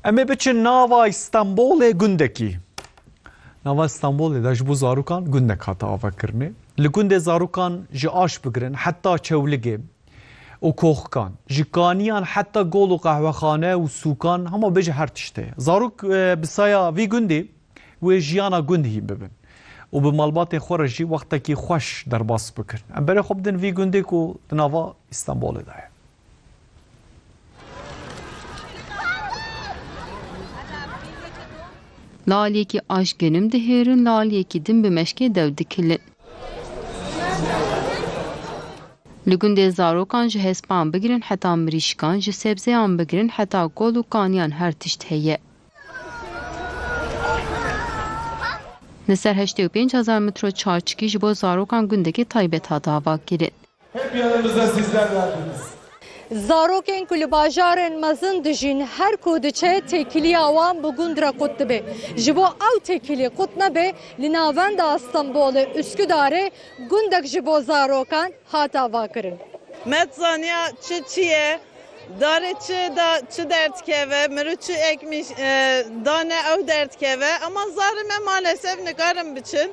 Eme biçin nava İstanbul'e gündeki. Nava İstanbul'e da ji bu zarukan gündek hata avakirne. Li günde zarukan ji aş bigirin hatta çevlige و کوخکان جکانیان حتی گل و قهوه‌خانه و سوکان همه بجه هر تشته زاروک بسایا وی گندی و جیانا گندی ببن و به مالبات خورجی وقتی که خوش در باس بکن ام برای خوب دن وی گندی کو دنوا استانبول ده لالیه کی آش گنم دهیرن لالیه کی دم به مشکه دو دکلن لگنده زاروکان جه هسپان بگیرن حتی مریشکان جه سبزه آن بگیرن حتی گل و کانیان هر تشت هیه. نسر 85,000 متر çarçıki ji bo zarokan gündeki taybet dava girin. Hep yanımızda sizler vardınız. Zarokên ku li bajarên mezin dijîn her ku diçe têkiliya wan bi gund re qut dibe. Ji bo ew têkilî qut nebe li navenda Stenbolê Üsküdarê gundek ji bo zarokan hata vakirin. Metzanya çiye dare çi dertkeve mürüçü ekmiş dane ev dertkeve ama zarime maalesef nikarim biçin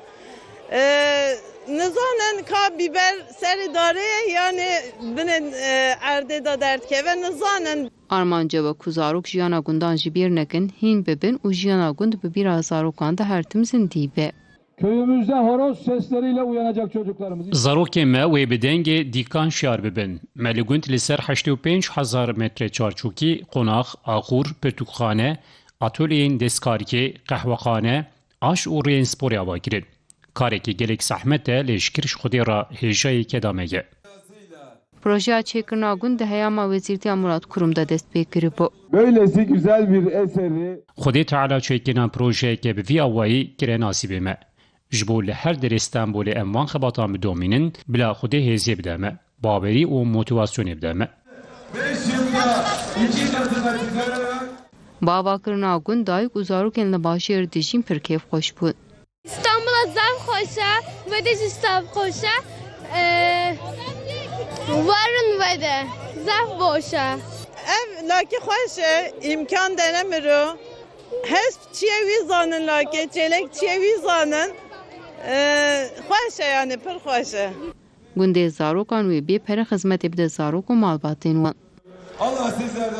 nizanen ka biber seri dare yani binin erde da dertkeve nizanen Armanca ve kuzarok jiyana gundan jibir nekin hin bebin u jiyana gund bi bir zarokan da her timzin dibe. Köyümüzde horoz sesleriyle uyanacak çocuklarımız. Zarokê me wê bi dengê dîkan şiyar bibin. Me li gund li ser 85,000 metre çarçokî, qonax, axur, pirtûkxane, atölyeyên destkarîkê, qehwexane, aş û rêyên sporê ava kirin. Karekî gelek zehmet e lê ji kiriş Xwedê re hêjayê kedame ye. Projeya çêkirina gund di heyama Wezîrtiya Murat Kurum'da dest pê kiribû. Böylesi güzel bir eseri Xwedê Teala çêkirina projeyeke bi vî awayî kire nasîbê me. Ji bo li her derê Stenbolê em van xebatan bidomînin, bila Xwedê hêziyê bide me, bawerî û motivasyonê bide me. 5 yılda 2 katına çıkararak Bavakirina gund dayık û zarokên li bajêr dijîn pir kêf xweş bûn. İstanbul'a zam koşa ve de İstanbul koşa varın ve de zaf boşa. ev laki xoşe imkan denemiru hesp çiye wî zanin laki çelek çiye wî zanin xoşe yani pir xoşe. Gundê zarokan wê bê pere xizmetê bide zarok û malbatên wan. Allah sizlerden